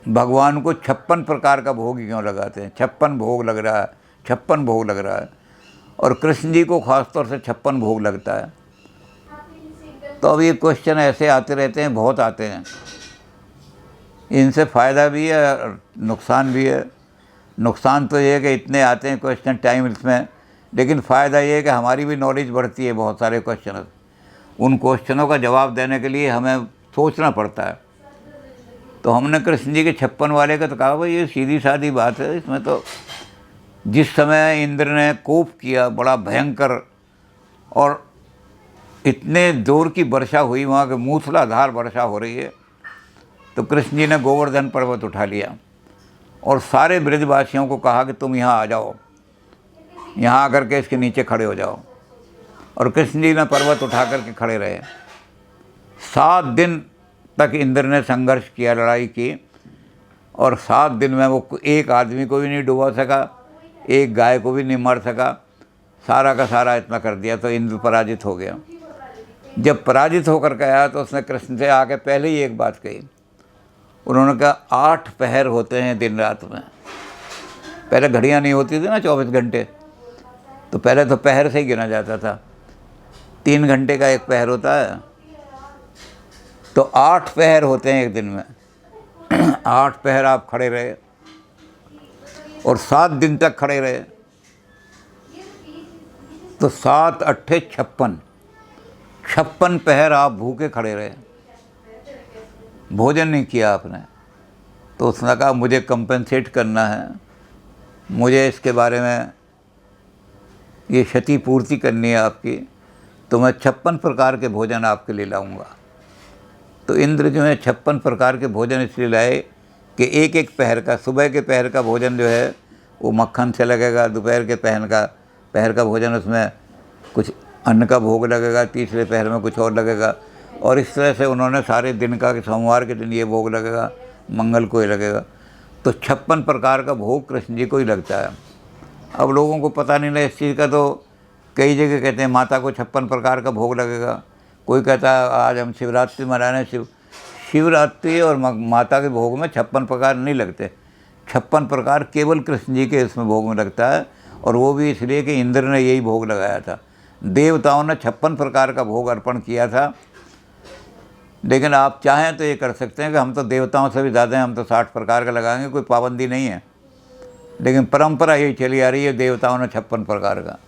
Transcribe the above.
भगवान को 56 प्रकार का भोग क्यों लगाते हैं? 56 भोग लग रहा है, 56 भोग लग रहा है, और कृष्ण जी को खासतौर से 56 भोग लगता है। तो अब ये क्वेश्चन ऐसे आते रहते हैं, बहुत आते हैं। इनसे फ़ायदा भी है और नुकसान भी है। नुकसान तो ये है कि इतने आते हैं क्वेश्चन टाइम इसमें, लेकिन फ़ायदा ये है कि हमारी भी नॉलेज बढ़ती है। बहुत सारे क्वेश्चन, उन क्वेश्चनों का जवाब देने के लिए हमें सोचना पड़ता है। तो हमने कृष्ण जी के 56 वाले का तो कहा भाई ये सीधी सादी बात है। इसमें तो जिस समय इंद्र ने कोप किया बड़ा भयंकर, और इतने जोर की वर्षा हुई, वहाँ के मूसलाधार वर्षा हो रही है, तो कृष्ण जी ने गोवर्धन पर्वत उठा लिया और सारे ब्रजवासियों को कहा कि तुम यहाँ आ जाओ, यहाँ आकर के इसके नीचे खड़े हो जाओ। और कृष्ण जी ने पर्वत उठा करके खड़े रहे। 7 दिन तक इंद्र ने संघर्ष किया, लड़ाई की, और 7 दिन में वो एक आदमी को भी नहीं डुबा सका, एक गाय को भी नहीं मार सका। सारा का सारा इतना कर दिया, तो इंद्र पराजित हो गया। जब पराजित होकर के आया तो उसने कृष्ण से आके पहले ही एक बात कही। उन्होंने कहा 8 पहर होते हैं दिन रात में। पहले घड़ियाँ नहीं होती थी ना 24 घंटे, तो पहले तो पहर से ही गिना जाता था। 3 घंटे का एक पहर होता है, तो 8 पहर होते हैं एक दिन में। 8 पहर आप खड़े रहे और 7 दिन तक खड़े रहे, तो 7 अट्ठे 56, 56 पहर आप भूखे खड़े रहे, भोजन नहीं किया आपने। तो उसने कहा मुझे कंपेंसेट करना है, मुझे इसके बारे में ये क्षतिपूर्ति करनी है आपकी, तो मैं 56 प्रकार के भोजन आपके लिए लाऊंगा। तो इंद्र जो है 56 प्रकार के भोजन इसलिए लाए कि एक एक पहर का, सुबह के पहर का भोजन जो है वो मक्खन से लगेगा, दोपहर के पहर का भोजन उसमें कुछ अन्न का भोग लगेगा, तीसरे पहर में कुछ और लगेगा, और इस तरह से उन्होंने सारे दिन का, कि सोमवार के दिन ये भोग लगेगा, मंगल को ही लगेगा। तो 56 प्रकार का भोग कृष्ण जी को ही लगता है। अब लोगों को पता नहीं ना इस चीज़ का, तो कई जगह कहते हैं माता को 56 प्रकार का भोग लगेगा। कोई कहता है आज हम शिवरात्रि मना रहे हैं, शिवरात्रि और माता के भोग में 56 प्रकार नहीं लगते। 56 प्रकार केवल कृष्ण जी के इसमें भोग में लगता है, और वो भी इसलिए कि इंद्र ने यही भोग लगाया था। देवताओं ने 56 प्रकार का भोग अर्पण किया था, लेकिन आप चाहें तो ये कर सकते हैं कि हम तो देवताओं से भी ज़्यादा हैं, हम तो 60 प्रकार का लगाएंगे, कोई पाबंदी नहीं है। लेकिन परंपरा यही चली आ रही है, देवताओं ने 56 प्रकार का।